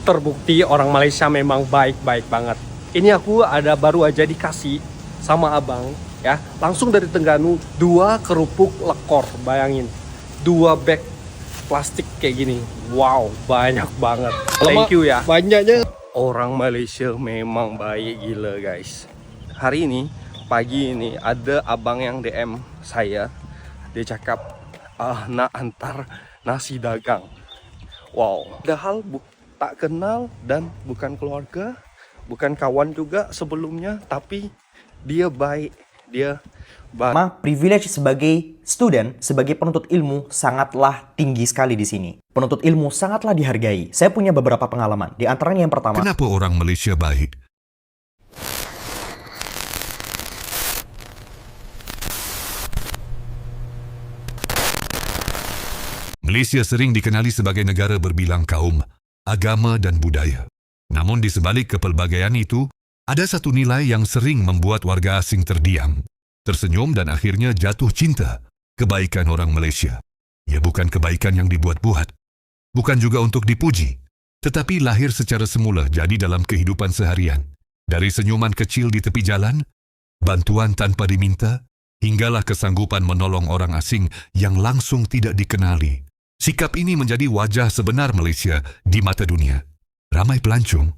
Terbukti orang Malaysia memang baik-baik banget. Ini aku ada baru aja dikasih sama abang ya, langsung dari Terengganu 2 kerupuk lekor, bayangin 2 bag plastik kayak gini. Wow, banyak banget. Thank you ya. Banyaknya. Orang Malaysia memang baik gila guys. Hari ini pagi ini ada abang yang DM saya. Dia cakap nak antar nasi dagang. Wow, padahal tak kenal dan bukan keluarga, bukan kawan juga sebelumnya, tapi dia baik, dia baik. Privilege sebagai student, sebagai penuntut ilmu sangatlah tinggi sekali di sini. Penuntut ilmu sangatlah dihargai. Saya punya beberapa pengalaman. Di antaranya yang pertama. Kenapa orang Malaysia baik? Malaysia sering dikenali sebagai negara berbilang kaum, agama dan budaya. Namun di sebalik kepelbagaian itu, ada satu nilai yang sering membuat warga asing terdiam, tersenyum dan akhirnya jatuh cinta, kebaikan orang Malaysia. Ya, bukan kebaikan yang dibuat-buat, bukan juga untuk dipuji, tetapi lahir secara semula jadi dalam kehidupan seharian. Dari senyuman kecil di tepi jalan, bantuan tanpa diminta, hinggalah kesanggupan menolong orang asing yang langsung tidak dikenali. Sikap ini menjadi wajah sebenar Malaysia di mata dunia. Ramai pelancong,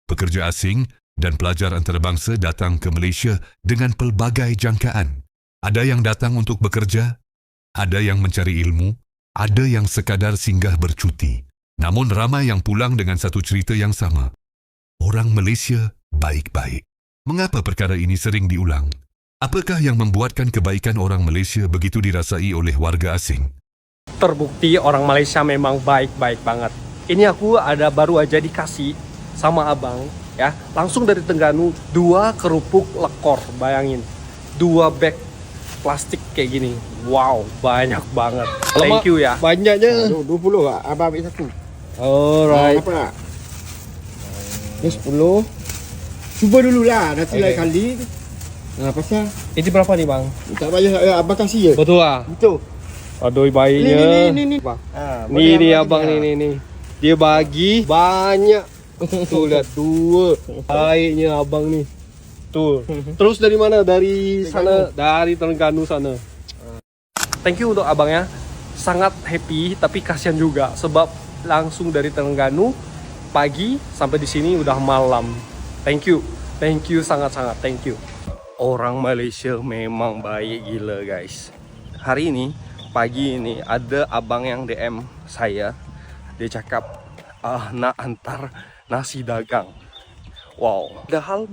pekerja asing, dan pelajar antarabangsa datang ke Malaysia dengan pelbagai jangkaan. Ada yang datang untuk bekerja, ada yang mencari ilmu, ada yang sekadar singgah bercuti. Namun ramai yang pulang dengan satu cerita yang sama. Orang Malaysia baik-baik. Mengapa perkara ini sering diulang? Apakah yang membuatkan kebaikan orang Malaysia begitu dirasai oleh warga asing? Terbukti orang Malaysia memang baik-baik banget. Ini aku ada baru aja dikasih sama abang ya, langsung dari Terengganu 2 kerupuk lekor, bayangin 2 bag plastik kayak gini. Wow, banyak banget. Thank you ya. Banyaknya. 20 lah, abang ambil satu. Alright. Apa nak? Ni 10. Cuba dululah, nanti lain kali. Pasal Ini berapa nih bang? tak payah abang kasih je. Betul lah. Betul. Aduh bayinya. Ni. Bang. Ha, Ni abang ni. Dia bagi banyak. Tuh lihat 2. Baiknya abang ni. Tuh. Terus dari mana? Dari sana, dari Terengganu sana. Thank you untuk abangnya. Sangat happy tapi kasihan juga sebab langsung dari Terengganu pagi sampai di sini udah malam. Thank you. Thank you sangat-sangat. Thank you. Orang Malaysia memang baik gila guys. Hari ini pagi ini ada abang yang DM saya. Dia cakap nak antar nasi dagang. Wow, padahal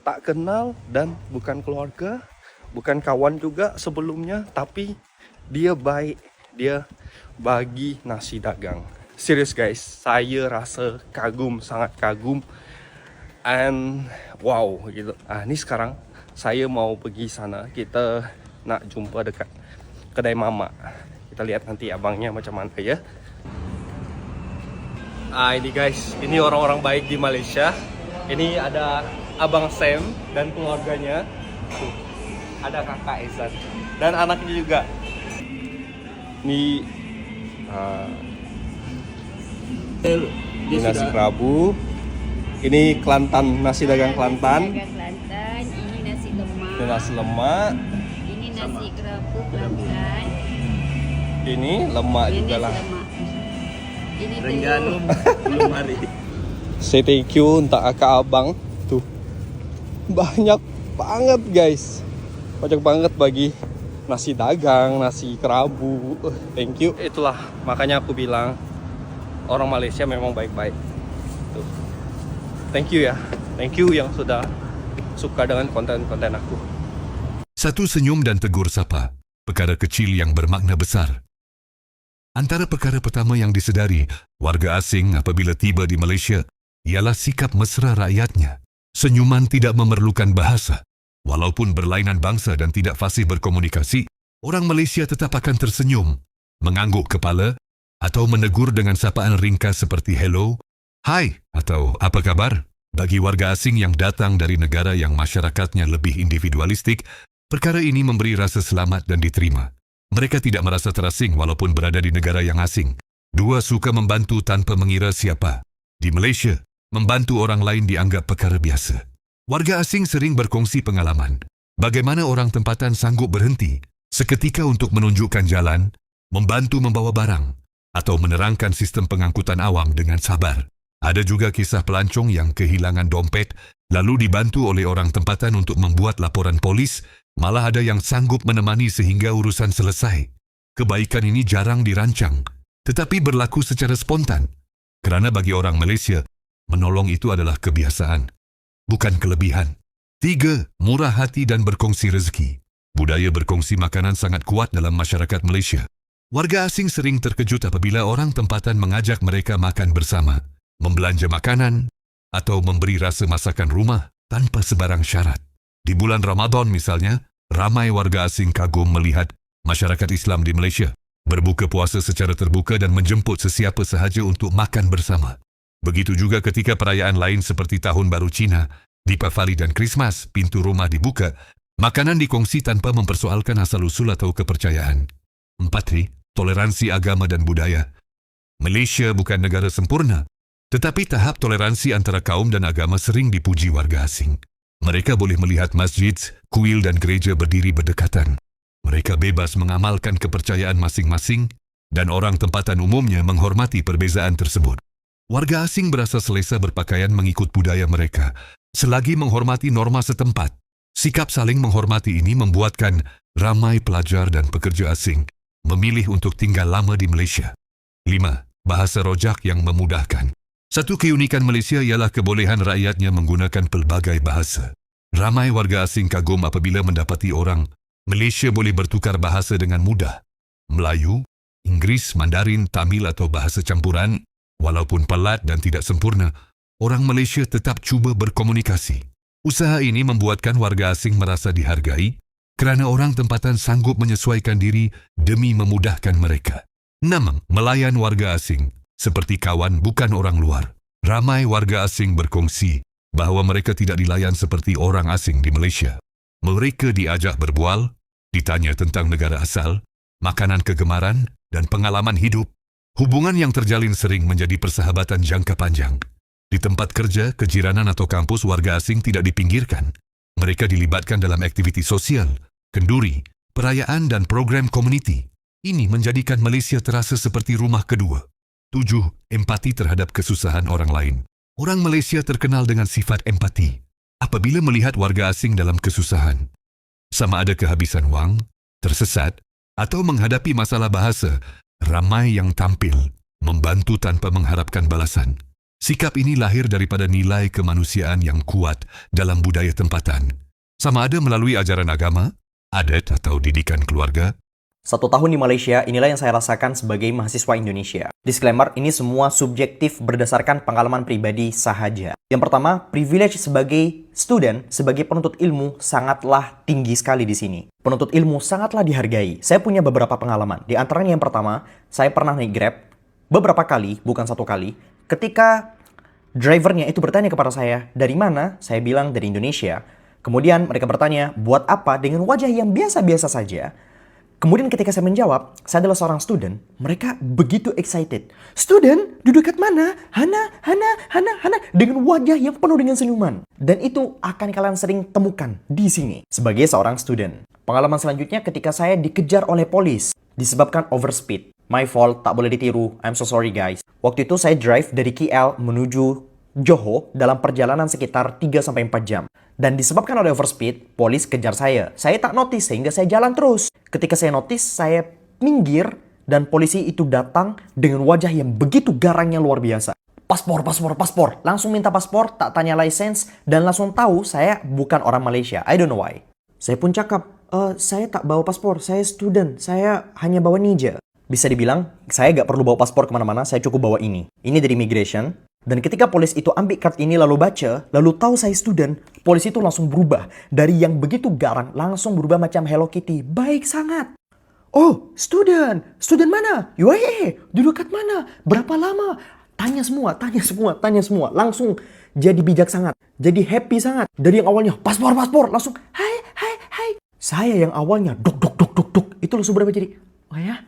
tak kenal dan bukan keluarga, bukan kawan juga sebelumnya, tapi dia baik, dia bagi nasi dagang. Serius guys, saya rasa kagum, sangat kagum. And wow gitu. Ini sekarang saya mau pergi sana, kita nak jumpa dekat kedai mama. Kita lihat nanti abangnya macam mana ya. Ini guys, ini orang-orang baik di Malaysia. Ini ada abang Sam dan keluarganya. Ada kakak Izan dan anaknya juga. Ini nasi kerabu. Ini Kelantan, nasi dagang Kelantan. Kelantan, ini nasi lemak. Ini nasi lemak. Ini nasi kerabu Kelantan. Ini lemak juga lah. Ini Terengganu belum hari. Say thank you untuk kakak abang. Tuh. Banyak banget guys. Banyak banget bagi nasi dagang, nasi kerabu. Thank you. Itulah makanya aku bilang orang Malaysia memang baik-baik. Tuh. Thank you ya. Thank you yang sudah suka dengan konten-konten aku. Satu senyum dan tegur sapa, perkara kecil yang bermakna besar. Antara perkara pertama yang disedari warga asing apabila tiba di Malaysia ialah sikap mesra rakyatnya. Senyuman tidak memerlukan bahasa. Walaupun berlainan bangsa dan tidak fasih berkomunikasi, orang Malaysia tetap akan tersenyum, mengangguk kepala, atau menegur dengan sapaan ringkas seperti hello, hai, atau apa kabar. Bagi warga asing yang datang dari negara yang masyarakatnya lebih individualistik, perkara ini memberi rasa selamat dan diterima. Mereka tidak merasa terasing walaupun berada di negara yang asing. Dua suka membantu tanpa mengira siapa. Di Malaysia, membantu orang lain dianggap perkara biasa. Warga asing sering berkongsi pengalaman bagaimana orang tempatan sanggup berhenti seketika untuk menunjukkan jalan, membantu membawa barang, atau menerangkan sistem pengangkutan awam dengan sabar. Ada juga kisah pelancong yang kehilangan dompet lalu dibantu oleh orang tempatan untuk membuat laporan polis, malah ada yang sanggup menemani sehingga urusan selesai. Kebaikan ini jarang dirancang, tetapi berlaku secara spontan. Kerana bagi orang Malaysia, menolong itu adalah kebiasaan, bukan kelebihan. 3. Murah hati dan berkongsi rezeki. Budaya berkongsi makanan sangat kuat dalam masyarakat Malaysia. Warga asing sering terkejut apabila orang tempatan mengajak mereka makan bersama, membelanja makanan, atau memberi rasa masakan rumah tanpa sebarang syarat. Di bulan Ramadan misalnya, ramai warga asing kagum melihat masyarakat Islam di Malaysia berbuka puasa secara terbuka dan menjemput sesiapa sahaja untuk makan bersama. Begitu juga ketika perayaan lain seperti Tahun Baru Cina, Deepavali dan Krismas, pintu rumah dibuka, makanan dikongsi tanpa mempersoalkan asal-usul atau kepercayaan. 4. Toleransi agama dan budaya. Malaysia bukan negara sempurna, tetapi tahap toleransi antara kaum dan agama sering dipuji warga asing. Mereka boleh melihat masjid, kuil dan gereja berdiri berdekatan. Mereka bebas mengamalkan kepercayaan masing-masing dan orang tempatan umumnya menghormati perbezaan tersebut. Warga asing berasa selesa berpakaian mengikut budaya mereka selagi menghormati norma setempat. Sikap saling menghormati ini membuatkan ramai pelajar dan pekerja asing memilih untuk tinggal lama di Malaysia. 5. Bahasa rojak yang memudahkan. Satu keunikan Malaysia ialah kebolehan rakyatnya menggunakan pelbagai bahasa. Ramai warga asing kagum apabila mendapati orang Malaysia boleh bertukar bahasa dengan mudah. Melayu, Inggeris, Mandarin, Tamil atau bahasa campuran, walaupun pelat dan tidak sempurna, orang Malaysia tetap cuba berkomunikasi. Usaha ini membuatkan warga asing merasa dihargai kerana orang tempatan sanggup menyesuaikan diri demi memudahkan mereka. 6. Melayan warga asing, seperti kawan bukan orang luar. Ramai warga asing berkongsi bahawa mereka tidak dilayan seperti orang asing di Malaysia. Mereka diajak berbual, ditanya tentang negara asal, makanan kegemaran, dan pengalaman hidup. Hubungan yang terjalin sering menjadi persahabatan jangka panjang. Di tempat kerja, kejiranan atau kampus, warga asing tidak dipinggirkan. Mereka dilibatkan dalam aktiviti sosial, kenduri, perayaan dan program komuniti. Ini menjadikan Malaysia terasa seperti rumah kedua. 7. Empati terhadap kesusahan orang lain. Orang Malaysia terkenal dengan sifat empati. Apabila melihat warga asing dalam kesusahan, sama ada kehabisan wang, tersesat, atau menghadapi masalah bahasa, ramai yang tampil, membantu tanpa mengharapkan balasan. Sikap ini lahir daripada nilai kemanusiaan yang kuat dalam budaya tempatan. Sama ada melalui ajaran agama, adat atau didikan keluarga. 1 tahun di Malaysia, inilah yang saya rasakan sebagai mahasiswa Indonesia. Disclaimer, ini semua subjektif berdasarkan pengalaman pribadi sahaja. Yang pertama, privilege sebagai student, sebagai penuntut ilmu sangatlah tinggi sekali di sini. Penuntut ilmu sangatlah dihargai. Saya punya beberapa pengalaman. Di antaranya yang pertama, saya pernah naik Grab beberapa kali, bukan 1 kali. Ketika drivernya itu bertanya kepada saya, dari mana? Saya bilang dari Indonesia. Kemudian mereka bertanya, buat apa? Dengan wajah yang biasa-biasa saja. Kemudian ketika saya menjawab, saya adalah seorang student, mereka begitu excited. Student? Duduk kat mana? Hana. Dengan wajah yang penuh dengan senyuman. Dan itu akan kalian sering temukan di sini sebagai seorang student. Pengalaman selanjutnya ketika saya dikejar oleh polis disebabkan overspeed. My fault, tak boleh ditiru. I'm so sorry guys. Waktu itu saya drive dari KL menuju Johor dalam perjalanan sekitar 3-4 jam. Dan disebabkan oleh overspeed, polis kejar saya. Saya tak notice sehingga saya jalan terus. Ketika saya notice, saya minggir dan polisi itu datang dengan wajah yang begitu garangnya luar biasa. Paspor. Langsung minta paspor, tak tanya license, dan langsung tahu saya bukan orang Malaysia. I don't know why. Saya pun cakap, saya tak bawa paspor, saya student, saya hanya bawa Nija. Bisa dibilang, saya gak perlu bawa paspor kemana-mana, saya cukup bawa ini. Ini dari immigration. Dan ketika polis itu ambil card ini lalu baca, lalu tahu saya student, polis itu langsung berubah. Dari yang begitu garang, langsung berubah macam Hello Kitty. Baik sangat. Oh, student. Student mana? UAE. Duduk kat mana? Berapa lama? Tanya semua. Langsung jadi bijak sangat. Jadi happy sangat. Dari yang awalnya, paspor. Langsung, hai. Saya yang awalnya, duk. Itu langsung berubah jadi, oh ya?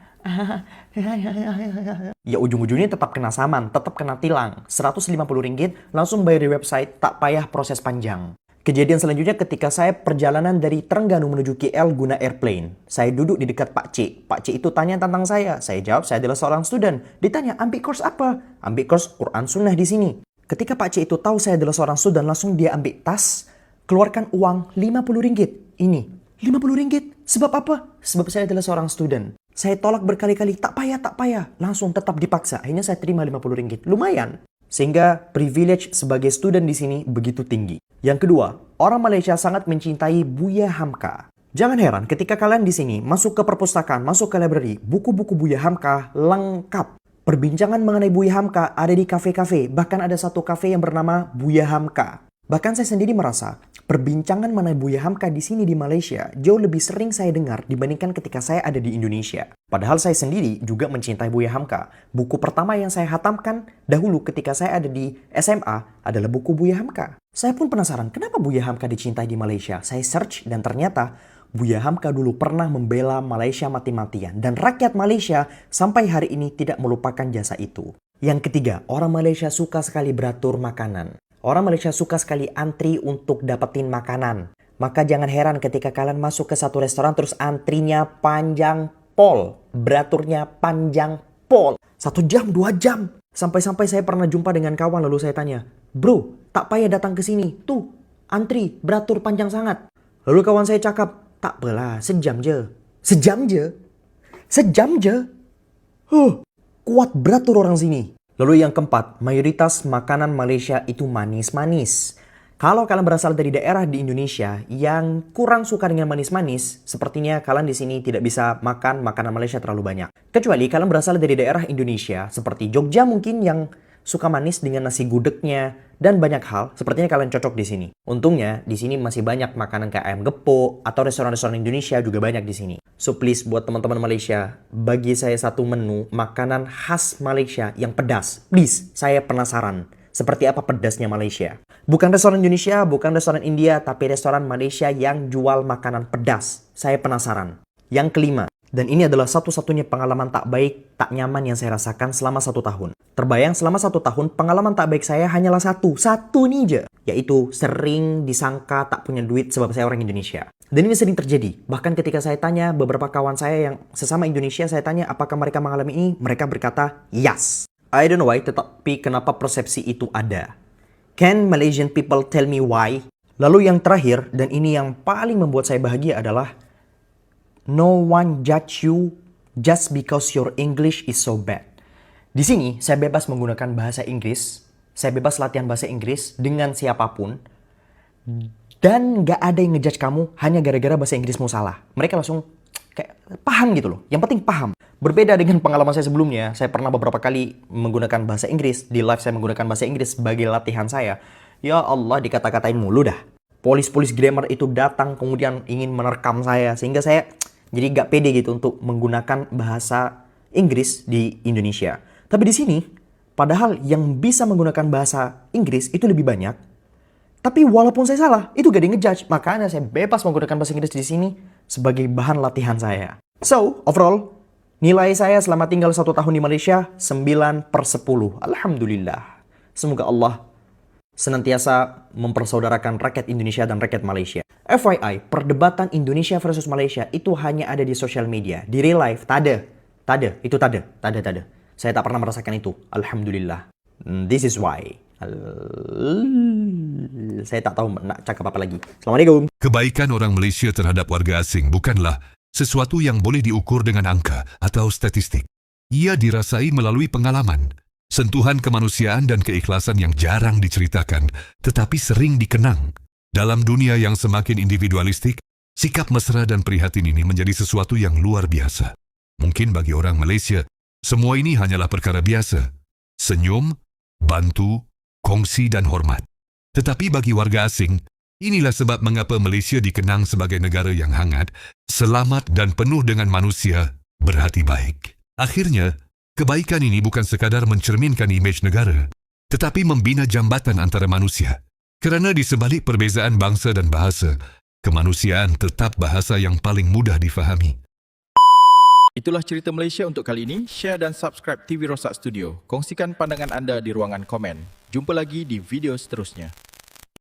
Ya ujung-ujungnya tetap kena saman, tetap kena tilang. Rp150 langsung bayar di website, tak payah proses panjang. Kejadian selanjutnya ketika saya perjalanan dari Terengganu menuju KL guna airplane. Saya duduk di dekat Pak C. Pak C itu tanya tentang saya. Saya jawab saya adalah seorang student. Ditanya, ambil course apa? Ambil course Quran Sunnah di sini. Ketika Pak C itu tahu saya adalah seorang student, langsung dia ambil tas, keluarkan uang Rp50. Ini, Rp50. Sebab apa? Sebab saya adalah seorang student. Saya tolak berkali-kali, tak payah. Langsung tetap dipaksa. Akhirnya saya terima Rp50. Lumayan. Sehingga privilege sebagai student di sini begitu tinggi. Yang kedua, orang Malaysia sangat mencintai Buya Hamka. Jangan heran ketika kalian di sini masuk ke perpustakaan, masuk ke library, buku-buku Buya Hamka lengkap. Perbincangan mengenai Buya Hamka ada di kafe-kafe, bahkan ada satu kafe yang bernama Buya Hamka. Bahkan saya sendiri merasa, perbincangan mengenai Buya Hamka di sini di Malaysia jauh lebih sering saya dengar dibandingkan ketika saya ada di Indonesia. Padahal saya sendiri juga mencintai Buya Hamka. Buku pertama yang saya hatamkan dahulu ketika saya ada di SMA adalah buku Buya Hamka. Saya pun penasaran, kenapa Buya Hamka dicintai di Malaysia? Saya search dan ternyata Buya Hamka dulu pernah membela Malaysia mati-matian. Dan rakyat Malaysia sampai hari ini tidak melupakan jasa itu. Yang ketiga, orang Malaysia suka sekali beratur makanan. Orang Malaysia suka sekali antri untuk dapetin makanan. Maka jangan heran ketika kalian masuk ke satu restoran terus antrinya panjang pol. Beraturnya panjang pol. 1 jam, 2 jam. Sampai-sampai saya pernah jumpa dengan kawan lalu saya tanya, bro, tak payah datang ke sini. Tuh, antri, beratur panjang sangat. Lalu kawan saya cakap, tak apalah, sejam je. Sejam je? Sejam je? Kuat beratur orang sini. Lalu yang keempat, mayoritas makanan Malaysia itu manis-manis. Kalau kalian berasal dari daerah di Indonesia yang kurang suka dengan manis-manis, sepertinya kalian di sini tidak bisa makan makanan Malaysia terlalu banyak. Kecuali kalian berasal dari daerah Indonesia seperti Jogja mungkin yang suka manis dengan nasi gudegnya dan banyak hal, sepertinya kalian cocok di sini. Untungnya di sini masih banyak makanan kayak ayam gepuk atau restoran-restoran Indonesia juga banyak di sini. So please buat teman-teman Malaysia, bagi saya satu menu makanan khas Malaysia yang pedas. Please, saya penasaran. Seperti apa pedasnya Malaysia? Bukan restoran Indonesia, bukan restoran India, tapi restoran Malaysia yang jual makanan pedas. Saya penasaran. Yang kelima, dan ini adalah satu-satunya pengalaman tak baik, tak nyaman yang saya rasakan selama 1 tahun. Terbayang selama 1 tahun, pengalaman tak baik saya hanyalah satu nih aja. Yaitu sering disangka tak punya duit sebab saya orang Indonesia. Dan ini sering terjadi. Bahkan ketika saya tanya beberapa kawan saya yang sesama Indonesia, saya tanya apakah mereka mengalami ini, mereka berkata, yes. I don't know why, tetapi kenapa persepsi itu ada? Can Malaysian people tell me why? Lalu yang terakhir, dan ini yang paling membuat saya bahagia adalah, no one judge you just because your English is so bad. Di sini, saya bebas menggunakan bahasa Inggris, saya bebas latihan bahasa Inggris dengan siapapun, dan gak ada yang ngejudge kamu hanya gara-gara bahasa Inggrismu salah. Mereka langsung kayak paham gitu loh. Yang penting paham. Berbeda dengan pengalaman saya sebelumnya, saya pernah beberapa kali menggunakan bahasa Inggris. Di live saya menggunakan bahasa Inggris sebagai latihan saya. Ya Allah, dikata-katain mulu dah. Polis-polis grammar itu datang kemudian ingin menerkam saya. Sehingga saya jadi gak pede gitu untuk menggunakan bahasa Inggris di Indonesia. Tapi di sini, padahal yang bisa menggunakan bahasa Inggris itu lebih banyak. Tapi walaupun saya salah, itu gak ada yang ngejudge. Makanya saya bebas menggunakan bahasa Inggris di sini sebagai bahan latihan saya. So, overall, nilai saya selama tinggal 1 tahun di Malaysia, 9/10. Alhamdulillah. Semoga Allah senantiasa mempersaudarakan rakyat Indonesia dan rakyat Malaysia. FYI, perdebatan Indonesia versus Malaysia itu hanya ada di social media. Di real life, tak ada. Saya tak pernah merasakan itu. Alhamdulillah. This is why. Saya tak tahu nak cakap apa lagi. Assalamualaikum. Kebaikan orang Malaysia terhadap warga asing bukanlah sesuatu yang boleh diukur dengan angka atau statistik. Ia dirasai melalui pengalaman, sentuhan kemanusiaan dan keikhlasan yang jarang diceritakan, tetapi sering dikenang. Dalam dunia yang semakin individualistik, sikap mesra dan prihatin ini menjadi sesuatu yang luar biasa. Mungkin bagi orang Malaysia, semua ini hanyalah perkara biasa. Senyum, bantu, kongsi dan hormat. Tetapi bagi warga asing, inilah sebab mengapa Malaysia dikenang sebagai negara yang hangat, selamat dan penuh dengan manusia berhati baik. Akhirnya, kebaikan ini bukan sekadar mencerminkan imej negara, tetapi membina jambatan antara manusia. Kerana di sebalik perbezaan bangsa dan bahasa, kemanusiaan tetap bahasa yang paling mudah difahami. Itulah cerita Malaysia untuk kali ini. Share dan subscribe TV Rosak Studio. Kongsikan pandangan anda di ruangan komen. Jumpa lagi di video seterusnya.